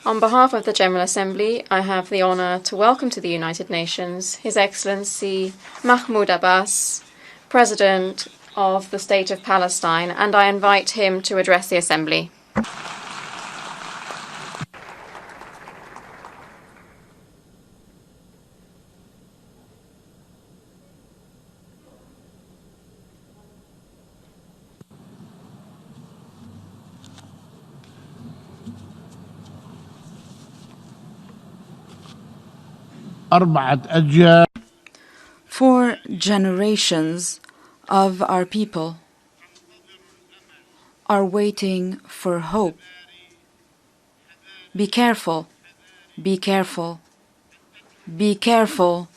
On behalf of the General Assembly, I have the honor to welcome to the United Nations His Excellency Mahmoud Abbas, President of the State of Palestine, and I invite him to address the Assembly. For generations of our people are waiting for hope. Be careful, be careful, be careful.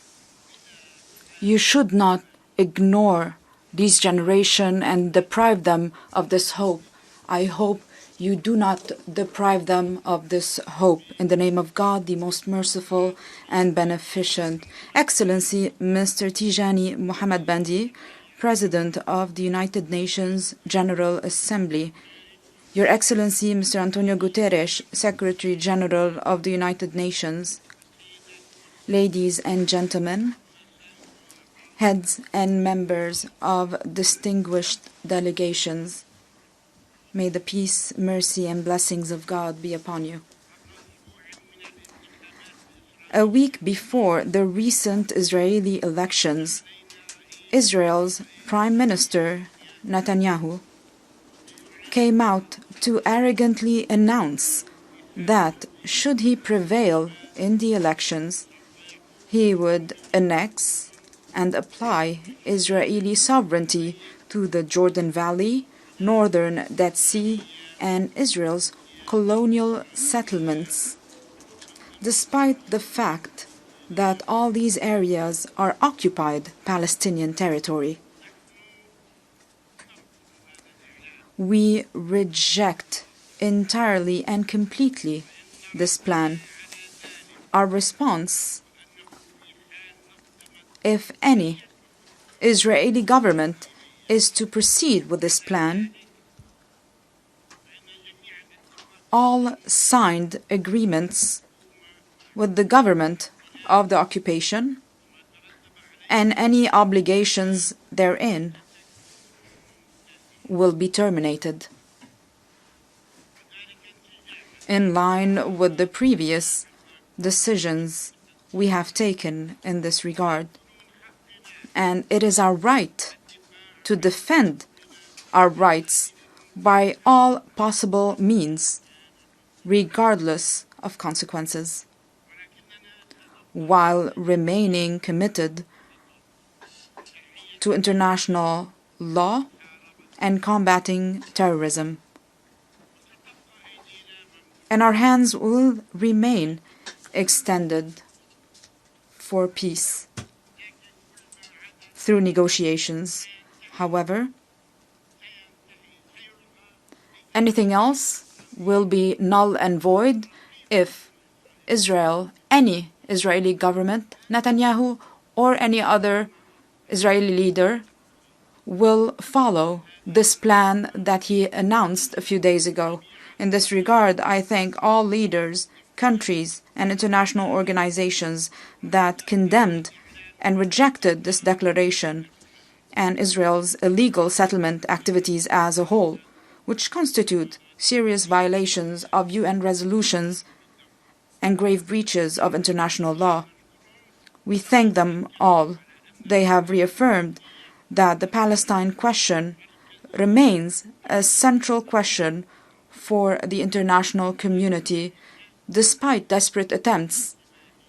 You should not ignore this generation and deprive them of this hope. I hope you do not deprive them of this hope. In the name of God, the most merciful and beneficent. Excellency, Mr. Tijani Muhammad Bandi, President of the United Nations General Assembly. Your Excellency, Mr. Antonio Guterres, Secretary General of the United Nations. Ladies and gentlemen, heads and members of distinguished delegations, may the peace, mercy, and blessings of God be upon you. A week before the recent Israeli elections, Israel's Prime Minister Netanyahu came out to arrogantly announce that should he prevail in the elections, he would annex and apply Israeli sovereignty to the Jordan Valley, Northern Dead Sea, and Israel's colonial settlements, despite the fact that all these areas are occupied Palestinian territory. We reject entirely and completely this plan. Our response, if any Israeli government is to proceed with this plan, all signed agreements with the government of the occupation and any obligations therein will be terminated. In line with the previous decisions we have taken in this regard, and it is our right to defend our rights by all possible means, regardless of consequences, while remaining committed to international law and combating terrorism. And our hands will remain extended for peace through negotiations. However, anything else will be null and void if Israel, any Israeli government, Netanyahu, or any other Israeli leader will follow this plan that he announced a few days ago. In this regard, I thank all leaders, countries, and international organizations that condemned and rejected this declaration and Israel's illegal settlement activities as a whole, which constitute serious violations of UN resolutions and grave breaches of international law. We thank them all. They have reaffirmed that the Palestine question remains a central question for the international community, despite desperate attempts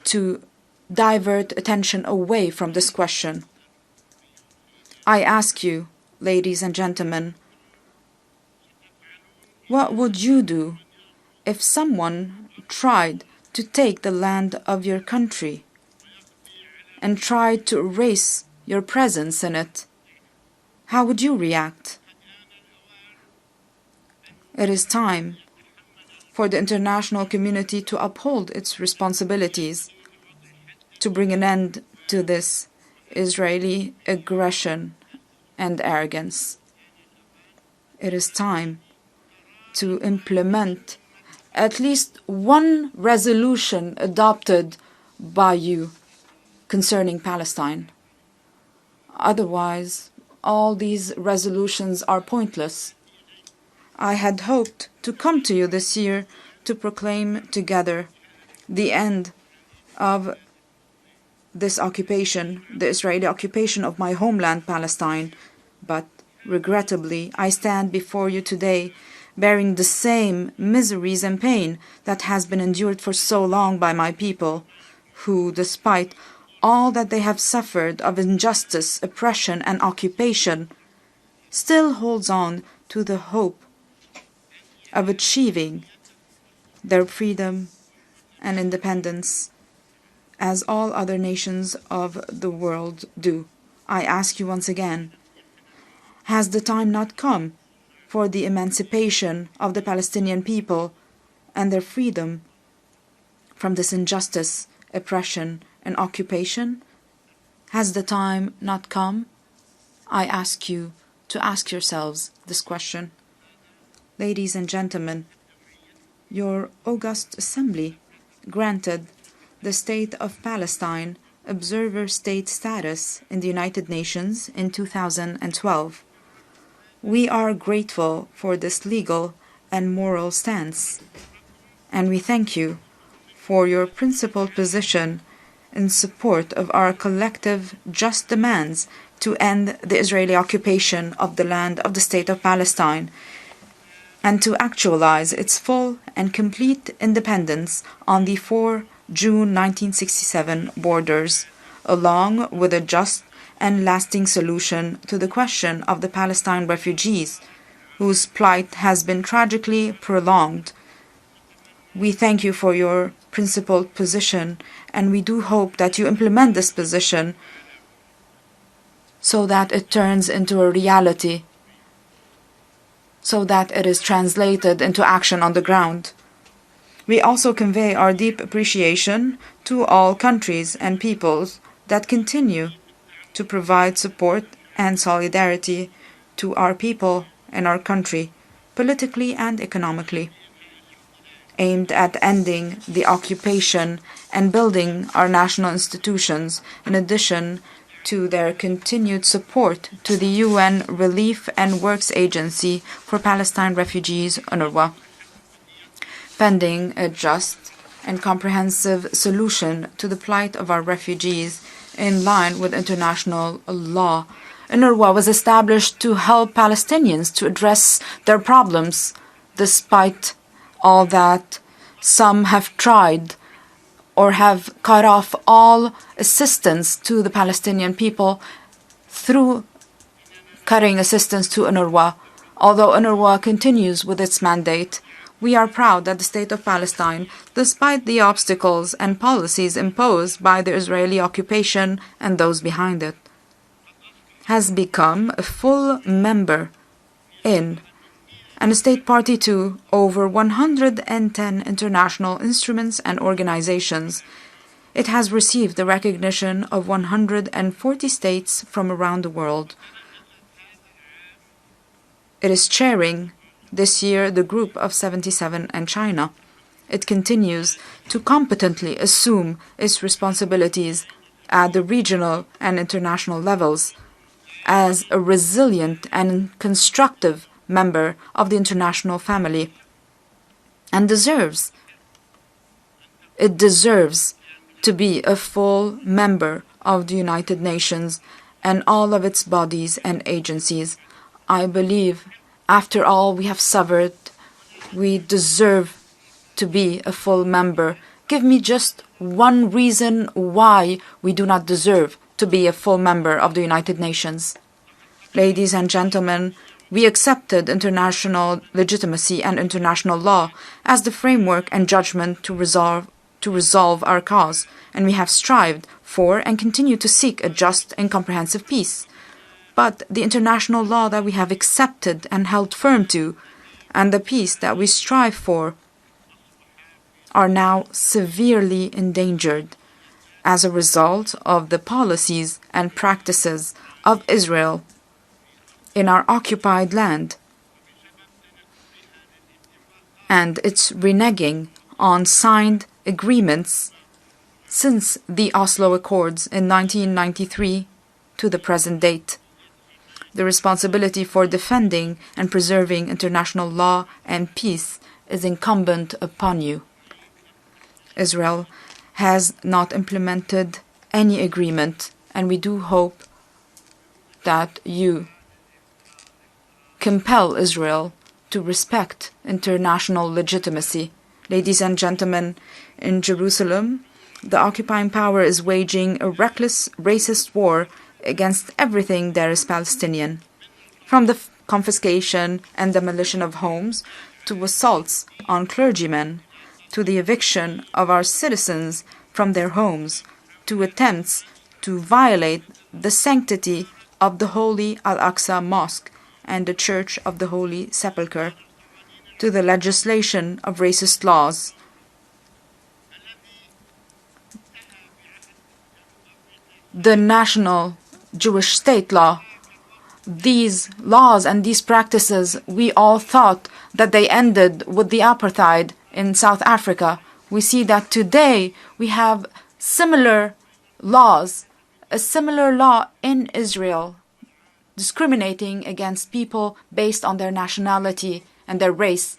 to divert attention away from this question. I ask you, ladies and gentlemen, what would you do if someone tried to take the land of your country and tried to erase your presence in it? How would you react? It is time for the international community to uphold its responsibilities to bring an end to this Israeli aggression and arrogance. It is time to implement at least one resolution adopted by you concerning Palestine. Otherwise, all these resolutions are pointless. I had hoped to come to you this year to proclaim together the end of this occupation, the Israeli occupation of my homeland, Palestine, but regrettably, I stand before you today bearing the same miseries and pain that has been endured for so long by my people, who, despite all that they have suffered of injustice, oppression, and occupation, still holds on to the hope of achieving their freedom and independence, as all other nations of the world do. I ask you once again, has the time not come for the emancipation of the Palestinian people and their freedom from this injustice, oppression, and occupation? Has the time not come? I ask you to ask yourselves this question. Ladies and gentlemen, your august assembly granted the State of Palestine observer state status in the United Nations in 2012. We are grateful for this legal and moral stance, and we thank you for your principled position in support of our collective just demands to end the Israeli occupation of the land of the State of Palestine and to actualize its full and complete independence on the 4 June 1967 borders, along with a just and lasting solution to the question of the Palestine refugees, whose plight has been tragically prolonged. We thank you for your principled position, and we do hope that you implement this position so that it turns into a reality, so that it is translated into action on the ground. We also convey our deep appreciation to all countries and peoples that continue to provide support and solidarity to our people and our country, politically and economically, aimed at ending the occupation and building our national institutions, in addition to their continued support to the UN Relief and Works Agency for Palestine Refugees, UNRWA, pending a just and comprehensive solution to the plight of our refugees in line with international law. UNRWA was established to help Palestinians to address their problems, despite all that some have tried or have cut off all assistance to the Palestinian people through cutting assistance to UNRWA. Although UNRWA continues with its mandate, we are proud that the State of Palestine, despite the obstacles and policies imposed by the Israeli occupation and those behind it, has become a full member in and a state party to over 110 international instruments and organizations. It has received the recognition of 140 states from around the world. It is chairing this year the Group of 77 and China. It continues to competently assume its responsibilities at the regional and international levels as a resilient and constructive member of the international family, and deserves to be a full member of the United Nations and all of its bodies and agencies. I believe, after all we have suffered, we deserve to be a full member. Give me just one reason why we do not deserve to be a full member of the United Nations. Ladies and gentlemen, we accepted international legitimacy and international law as the framework and judgment to resolve our cause, and we have strived for and continue to seek a just and comprehensive peace. But the international law that we have accepted and held firm to, and the peace that we strive for, are now severely endangered as a result of the policies and practices of Israel in our occupied land. and it's reneging on signed agreements since the Oslo Accords in 1993 to the present date. The responsibility for defending and preserving international law and peace is incumbent upon you. Israel has not implemented any agreement, and we do hope that you compel Israel to respect international legitimacy. Ladies and gentlemen, in Jerusalem, the occupying power is waging a reckless, racist war against everything that is Palestinian, from the confiscation and demolition of homes to assaults on clergymen, to the eviction of our citizens from their homes, to attempts to violate the sanctity of the Holy Al-Aqsa Mosque and the Church of the Holy Sepulchre, to the legislation of racist laws. The national Jewish state law, these laws and these practices, we all thought that they ended with the apartheid in South Africa. We see that today we have similar laws, a similar law in Israel, discriminating against people based on their nationality and their race,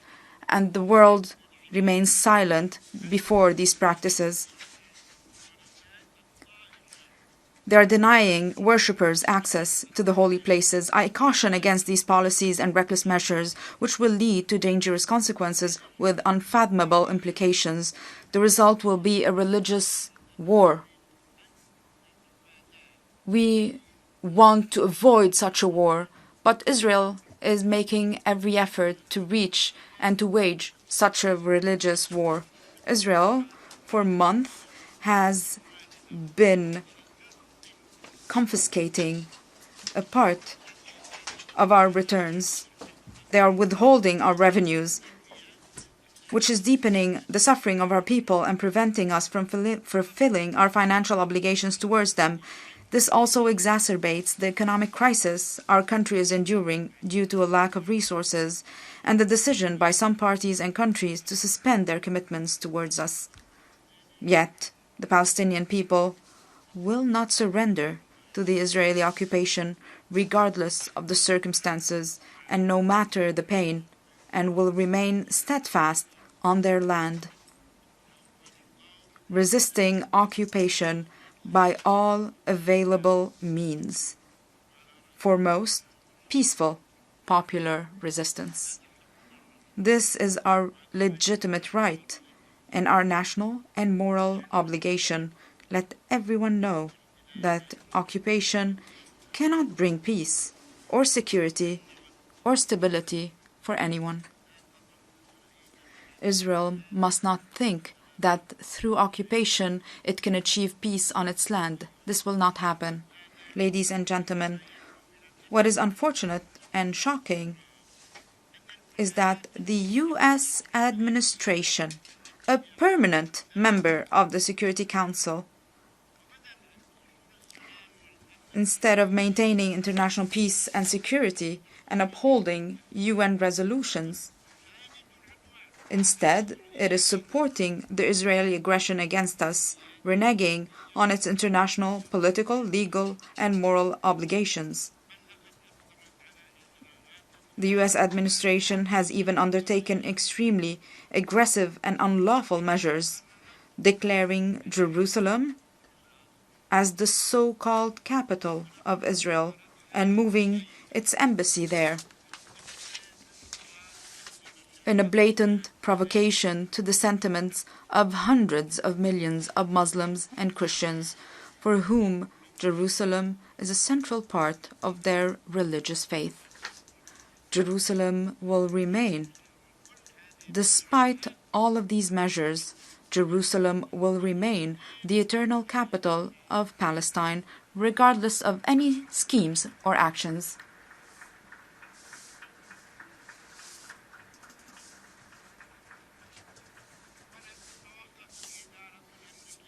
and the world remains silent before these practices. They are denying worshippers access to the holy places. I caution against these policies and reckless measures, which will lead to dangerous consequences with unfathomable implications. The result will be a religious war. We want to avoid such a war, but Israel is making every effort to reach and to wage such a religious war. Israel, for months, has been confiscating a part of our returns. They are withholding our revenues, which is deepening the suffering of our people and preventing us from fulfilling our financial obligations towards them. This also exacerbates the economic crisis our country is enduring due to a lack of resources and the decision by some parties and countries to suspend their commitments towards us. Yet, the Palestinian people will not surrender to the Israeli occupation regardless of the circumstances and no matter the pain, and will remain steadfast on their land, resisting occupation by all available means, foremost peaceful popular resistance. This is our legitimate right and our national and moral obligation. Let everyone know that occupation cannot bring peace or security or stability for anyone. Israel must not think that through occupation it can achieve peace on its land. This will not happen. Ladies and gentlemen, what is unfortunate and shocking is that the U.S. administration, a permanent member of the Security Council, instead of maintaining international peace and security and upholding UN resolutions, instead it is supporting the Israeli aggression against us, reneging on its international, political, legal, and moral obligations. The U.S. administration has even undertaken extremely aggressive and unlawful measures, declaring Jerusalem as the so-called capital of Israel and moving its embassy there, in a blatant provocation to the sentiments of hundreds of millions of Muslims and Christians for whom Jerusalem is a central part of their religious faith. Jerusalem will remain. Despite all of these measures, Jerusalem will remain the eternal capital of Palestine, regardless of any schemes or actions.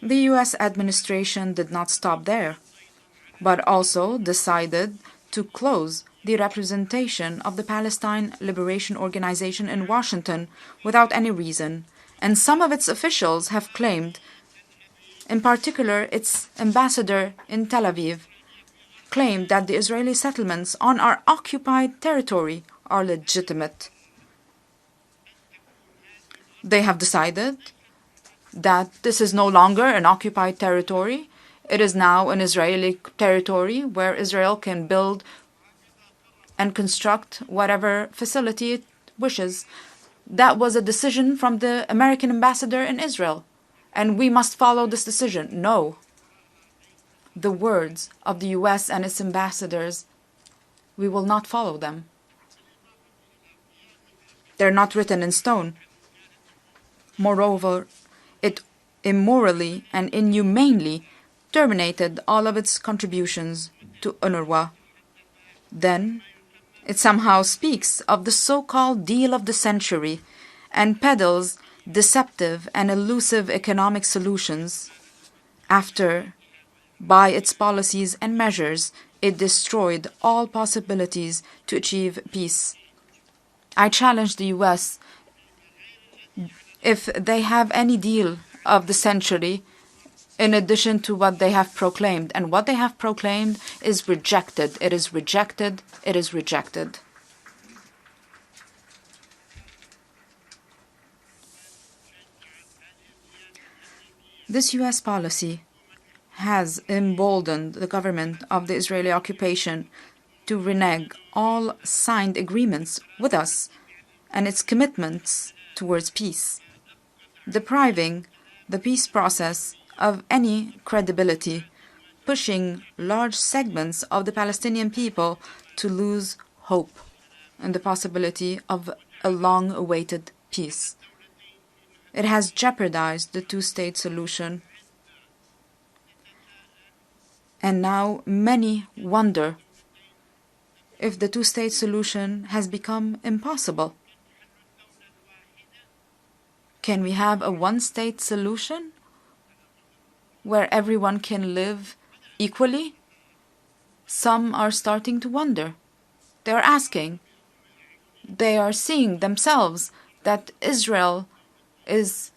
The U.S. administration did not stop there, but also decided to close the representation of the Palestine Liberation Organization in Washington without any reason, and some of its officials have claimed, in particular its ambassador in Tel Aviv, claimed that the Israeli settlements on our occupied territory are legitimate. They have decided that this is no longer an occupied territory. It is now an Israeli territory where Israel can build and construct whatever facility it wishes. That was a decision from the American ambassador in Israel, and we must follow this decision. No. The words of the US and its ambassadors, we will not follow them. They're not written in stone. Moreover, it immorally and inhumanely terminated all of its contributions to UNRWA. Then, it somehow speaks of the so-called deal of the century and peddles deceptive and elusive economic solutions after, by its policies and measures, it destroyed all possibilities to achieve peace. I challenge the US, if they have any deal of the century, in addition to what they have proclaimed. And what they have proclaimed is rejected. It is rejected. It is rejected. This US policy has emboldened the government of the Israeli occupation to renege all signed agreements with us and its commitments towards peace, depriving the peace process of any credibility, pushing large segments of the Palestinian people to lose hope in the possibility of a long-awaited peace. It has jeopardized the two-state solution. And now many wonder if the two-state solution has become impossible. Can we have a one-state solution where everyone can live equally? Some are starting to wonder. They are asking. They are seeing themselves that Israel is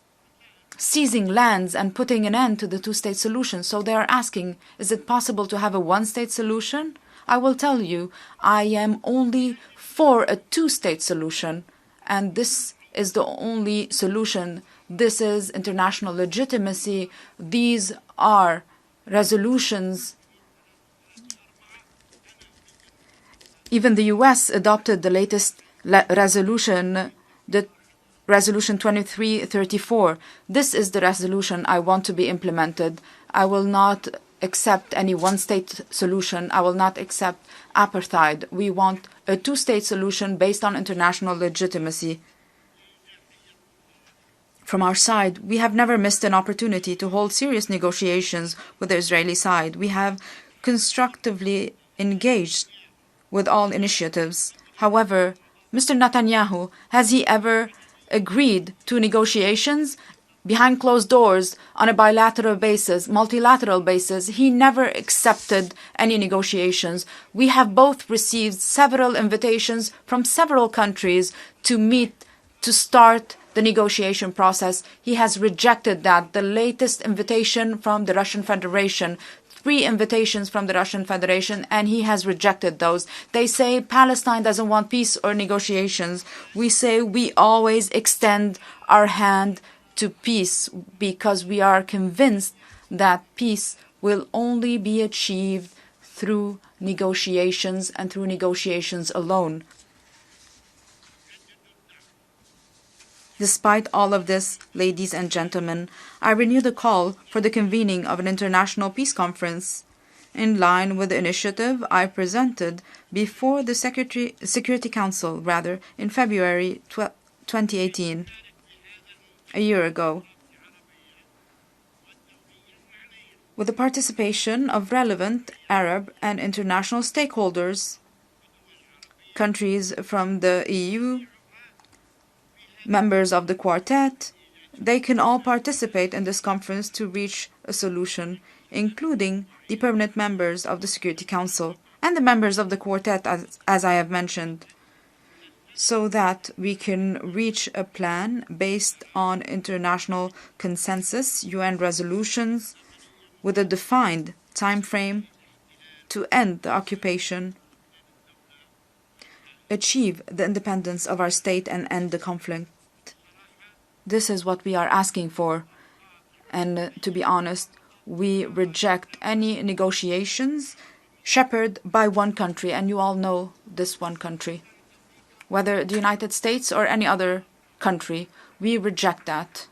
seizing lands and putting an end to the two-state solution. So they are asking, is it possible to have a one-state solution? I will tell you, I am only for a two-state solution, and this is the only solution. This is international legitimacy. These are resolutions. Even the US adopted the latest resolution, the Resolution 2334. This is the resolution I want to be implemented. I will not accept any one-state solution. I will not accept apartheid. We want a two-state solution based on international legitimacy. From our side, we have never missed an opportunity to hold serious negotiations with the Israeli side. We have constructively engaged with all initiatives. However, Mr. Netanyahu, has he ever agreed to negotiations behind closed doors on a bilateral basis, multilateral basis? He never accepted any negotiations. We have both received several invitations from several countries to meet, to start the negotiation process. He has rejected that. The latest invitation from the Russian Federation, 3 invitations from the Russian Federation, and he has rejected those. They say Palestine doesn't want peace or negotiations. We say we always extend our hand to peace because we are convinced that peace will only be achieved through negotiations and through negotiations alone. Despite all of this, ladies and gentlemen, I renew the call for the convening of an international peace conference in line with the initiative I presented before the Security Council, in February 2018, a year ago, with the participation of relevant Arab and international stakeholders, countries from the EU, members of the Quartet. They can all participate in this conference to reach a solution, including the permanent members of the Security Council. and the members of the quartet, as I have mentioned, so that we can reach a plan based on international consensus, UN resolutions, with a defined time frame to end the occupation, achieve the independence of our state, and end the conflict. This is what we are asking for. And to be honest, we reject any negotiations shepherded by one country, and you all know this one country. Whether the United States or any other country, we reject that.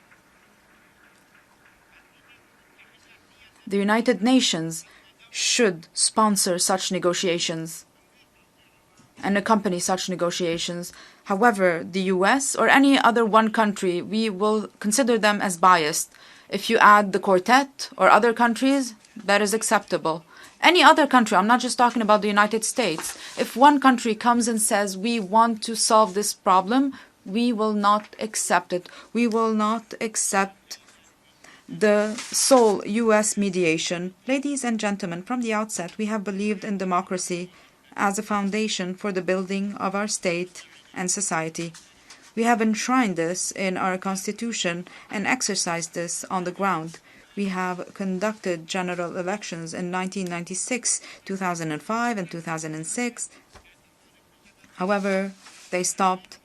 The United Nations should sponsor such negotiations and accompany such negotiations. However, the US or any other one country, we will consider them as biased. If you add the quartet or other countries, that is acceptable. Any other country, I'm not just talking about the United States. If one country comes and says, we want to solve this problem, we will not accept it. We will not accept the sole US mediation. Ladies and gentlemen, from the outset, we have believed in democracy as a foundation for the building of our state and society. We have enshrined this in our constitution and exercised this on the ground. We have conducted general elections in 1996, 2005, and 2006. However, they stopped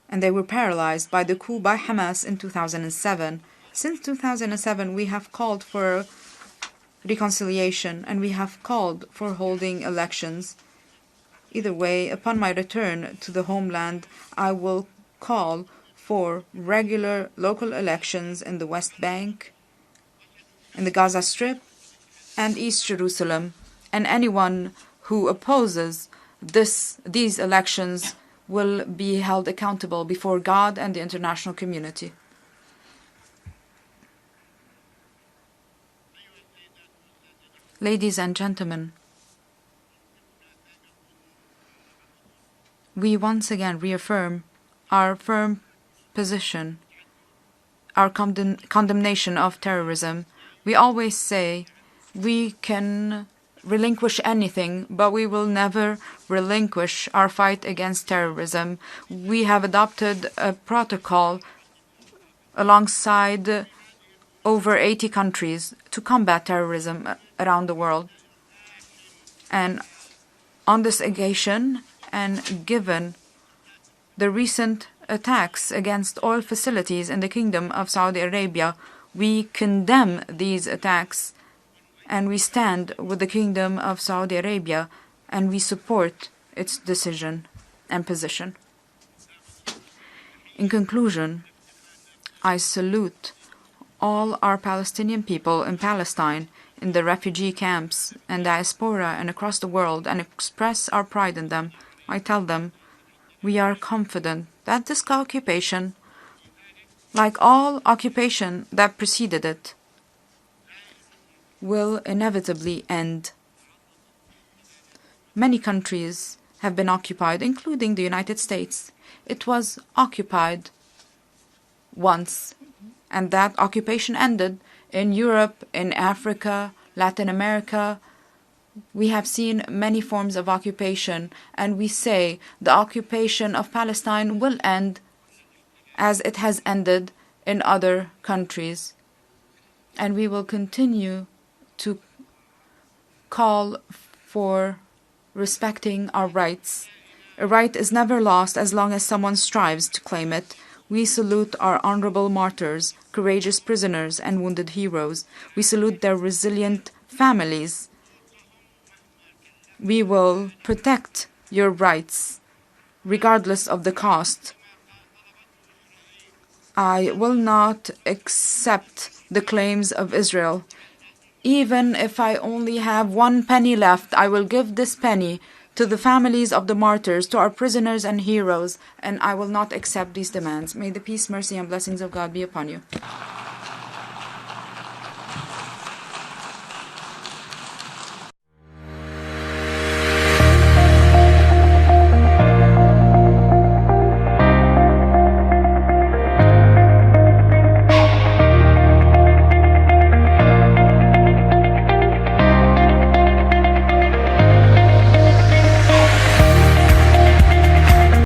and they were paralyzed by the coup by Hamas in 2007. Since 2007, we have called for reconciliation and we have called for holding elections. Either way, upon my return to the homeland, I will call for regular local elections in the West Bank, in the Gaza Strip, and East Jerusalem, and anyone who opposes these elections will be held accountable before God and the international community. Ladies and gentlemen, we once again reaffirm our firm position, our condemnation of terrorism. We always say we can relinquish anything, but we will never relinquish our fight against terrorism. We have adopted a protocol alongside over 80 countries to combat terrorism around the world. And on this occasion, and given the recent attacks against oil facilities in the Kingdom of Saudi Arabia, we condemn these attacks and we stand with the Kingdom of Saudi Arabia and we support its decision and position. In conclusion, I salute all our Palestinian people in Palestine, in the refugee camps and diaspora and across the world, and express our pride in them. I tell them, we are confident that this occupation, like all occupation that preceded it, will inevitably end. Many countries have been occupied, including the United States. It was occupied once, and that occupation ended. In Europe, in Africa, Latin America, we have seen many forms of occupation, and we say the occupation of Palestine will end as it has ended in other countries. And we will continue to call for respecting our rights. A right is never lost as long as someone strives to claim it. We salute our honorable martyrs, courageous prisoners, and wounded heroes. We salute their resilient families. We will protect your rights, regardless of the cost. I will not accept the claims of Israel. Even if I only have 1 penny left, I will give this penny to the families of the martyrs, to our prisoners and heroes, and I will not accept these demands. May the peace, mercy, and blessings of God be upon you.